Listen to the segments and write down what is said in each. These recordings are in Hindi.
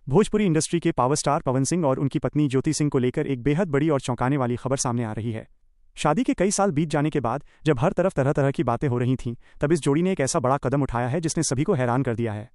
भोजपुरी इंडस्ट्री के पावर स्टार पवन सिंह और उनकी पत्नी ज्योति सिंह को लेकर एक बेहद बड़ी और चौंकाने वाली खबर सामने आ रही है। शादी के कई साल बीत जाने के बाद जब हर तरफ तरह तरह की बातें हो रही थीं, तब इस जोड़ी ने एक ऐसा बड़ा कदम उठाया है जिसने सभी को हैरान कर दिया है।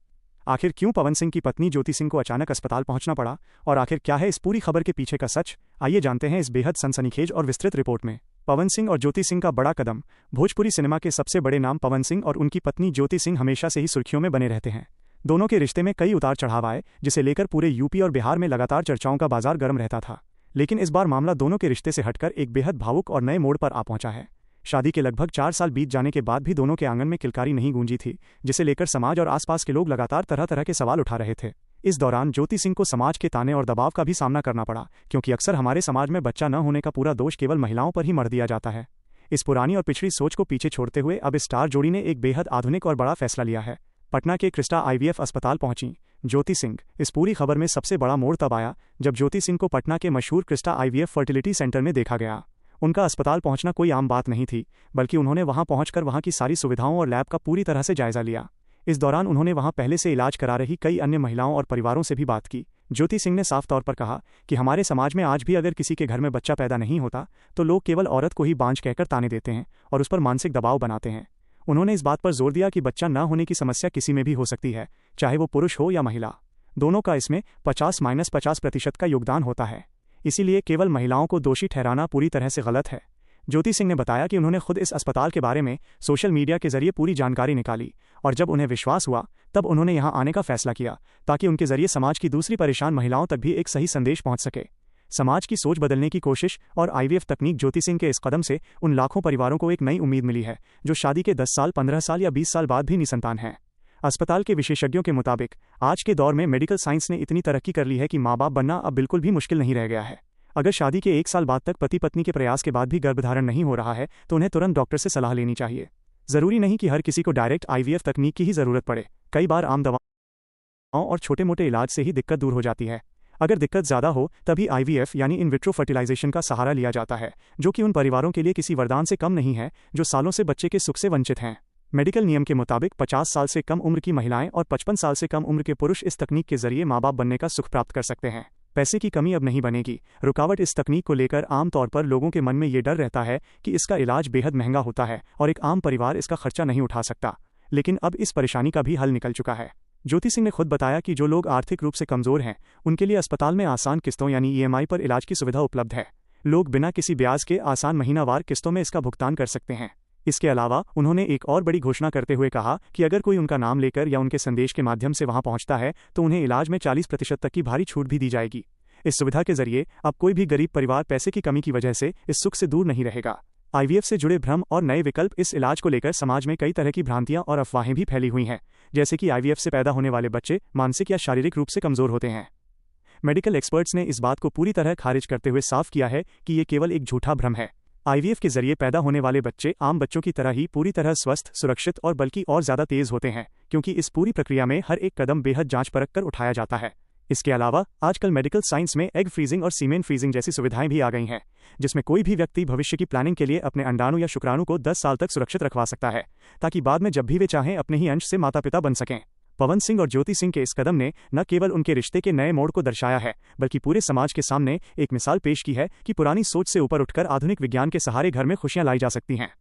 आखिर क्यों पवन सिंह की पत्नी ज्योति सिंह को अचानक अस्पताल पहुंचना पड़ा, और आखिर क्या है इस पूरी खबर के पीछे का सच? आइए जानते हैं इस बेहद सनसनीखेज और विस्तृत रिपोर्ट में। पवन सिंह और ज्योति सिंह का बड़ा कदम। भोजपुरी सिनेमा के सबसे बड़े नाम पवन सिंह और उनकी पत्नी ज्योति सिंह हमेशा से ही सुर्खियों में बने रहते हैं। दोनों के रिश्ते में कई उतार चढ़ाव आए, जिसे लेकर पूरे यूपी और बिहार में लगातार चर्चाओं का बाजार गर्म रहता था। लेकिन इस बार मामला दोनों के रिश्ते से हटकर एक बेहद भावुक और नए मोड़ पर आ पहुंचा है। शादी के लगभग 4 साल बीत जाने के बाद भी दोनों के आंगन में किलकारी नहीं गूंजी थी, जिसे लेकर समाज और आसपास के लोग लगातार तरह तरह के सवाल उठा रहे थे। इस दौरान ज्योति सिंह को समाज के ताने और दबाव का भी सामना करना पड़ा, क्योंकि अक्सर हमारे समाज में बच्चा न होने का पूरा दोष केवल महिलाओं पर ही मढ़ दिया जाता है। इस पुरानी और पिछड़ी सोच को पीछे छोड़ते हुए अब इस स्टार जोड़ी ने एक बेहद आधुनिक और बड़ा फैसला लिया है। पटना के क्रिस्टा आईवीएफ अस्पताल पहुंची ज्योति सिंह। इस पूरी खबर में सबसे बड़ा मोड़ तब आया जब ज्योति सिंह को पटना के मशहूर क्रिस्टा आईवीएफ फर्टिलिटी सेंटर में देखा गया। उनका अस्पताल पहुंचना कोई आम बात नहीं थी, बल्कि उन्होंने वहां पहुंचकर वहां की सारी सुविधाओं और लैब का पूरी तरह से जायजा लिया। इस दौरान उन्होंने वहां पहले से इलाज करा रही कई अन्य महिलाओं और परिवारों से भी बात की। ज्योति सिंह ने साफ तौर पर कहा कि हमारे समाज में आज भी अगर किसी के घर में बच्चा पैदा नहीं होता तो लोग केवल औरत को ही बांझ कहकर ताने देते हैं और उस पर मानसिक दबाव बनाते हैं। उन्होंने इस बात पर जोर दिया कि बच्चा न होने की समस्या किसी में भी हो सकती है, चाहे वो पुरुष हो या महिला। दोनों का इसमें 50-50% का योगदान होता है, इसीलिए केवल महिलाओं को दोषी ठहराना पूरी तरह से गलत है। ज्योति सिंह ने बताया कि उन्होंने खुद इस अस्पताल के बारे में सोशल मीडिया के जरिए पूरी जानकारी निकाली, और जब उन्हें विश्वास हुआ तब उन्होंने यहां आने का फैसला किया, ताकि उनके जरिए समाज की दूसरी परेशान महिलाओं तक भी एक सही संदेश पहुंच सके। समाज की सोच बदलने की कोशिश और आईवीएफ तकनीक। ज्योति सिंह के इस कदम से उन लाखों परिवारों को एक नई उम्मीद मिली है जो शादी के 10 साल, 15 साल या 20 साल बाद भी निसंतान हैं। अस्पताल के विशेषज्ञों के मुताबिक आज के दौर में मेडिकल साइंस ने इतनी तरक्की कर ली है कि माँ बाप बनना अब बिल्कुल भी मुश्किल नहीं रह गया है। अगर शादी के 1 साल बाद तक पति पत्नी के प्रयास के बाद भी गर्भधारण नहीं हो रहा है तो उन्हें तुरंत डॉक्टर से सलाह लेनी चाहिए। जरूरी नहीं कि हर किसी को डायरेक्ट आईवीएफ तकनीक की ही जरूरत पड़े। कई बार आम दवाओं और छोटे मोटे इलाज से ही दिक्कत दूर हो जाती है। अगर दिक्कत ज़्यादा हो तभी आईवीएफ यानी इन विट्रो फर्टिलाइजेशन का सहारा लिया जाता है, जो कि उन परिवारों के लिए किसी वरदान से कम नहीं है जो सालों से बच्चे के सुख से वंचित हैं। मेडिकल नियम के मुताबिक 50 साल से कम उम्र की महिलाएं और 55 साल से कम उम्र के पुरुष इस तकनीक के जरिए माँ बाप बनने का सुख प्राप्त कर सकते हैं। पैसे की कमी अब नहीं बनेगी। रुकावट इस तकनीक को लेकर आमतौर पर लोगों के मन में ये डर रहता है कि इसका इलाज बेहद महंगा होता है और एक आम परिवार इसका खर्चा नहीं उठा सकता। लेकिन अब इस परेशानी का भी हल निकल चुका है। ज्योति सिंह ने खुद बताया कि जो लोग आर्थिक रूप से कमजोर हैं उनके लिए अस्पताल में आसान किस्तों यानी ईएमआई पर इलाज की सुविधा उपलब्ध है। लोग बिना किसी ब्याज के आसान महीनावार किस्तों में इसका भुगतान कर सकते हैं। इसके अलावा उन्होंने एक और बड़ी घोषणा करते हुए कहा कि अगर कोई उनका नाम लेकर या उनके संदेश के माध्यम से वहां पहुंचता है तो उन्हें इलाज में 40% तक की भारी छूट भी दी जाएगी। इस सुविधा के जरिए अब कोई भी गरीब परिवार पैसे की कमी की वजह से इस सुख से दूर नहीं रहेगा। आईवीएफ से जुड़े भ्रम और नए विकल्प। इस इलाज को लेकर समाज में कई तरह की भ्रांतियां और अफवाहें भी फैली हुई हैं, जैसे कि आईवीएफ से पैदा होने वाले बच्चे मानसिक या शारीरिक रूप से कमजोर होते हैं। मेडिकल एक्सपर्ट्स ने इस बात को पूरी तरह खारिज करते हुए साफ किया है कि ये केवल एक झूठा भ्रम है। आईवीएफ के जरिए पैदा होने वाले बच्चे आम बच्चों की तरह ही पूरी तरह स्वस्थ, सुरक्षित और बल्कि और ज्यादा तेज होते हैं, क्योंकि इस पूरी प्रक्रिया में हर एक कदम बेहद जांच परख कर उठाया जाता है। इसके अलावा आजकल मेडिकल साइंस में एग फ्रीजिंग और सीमेन फ्रीजिंग जैसी सुविधाएं भी आ गई हैं, जिसमें कोई भी व्यक्ति भविष्य की प्लानिंग के लिए अपने अंडाणु या शुक्राणु को 10 साल तक सुरक्षित रखवा सकता है, ताकि बाद में जब भी वे चाहें अपने ही अंश से माता पिता बन सकें। पवन सिंह और ज्योति सिंह के इस कदम ने न केवल उनके रिश्ते के नए मोड़ को दर्शाया है, बल्कि पूरे समाज के सामने एक मिसाल पेश की है कि पुरानी सोच से ऊपर उठकर आधुनिक विज्ञान के सहारे घर में खुशियां लाई जा सकती हैं।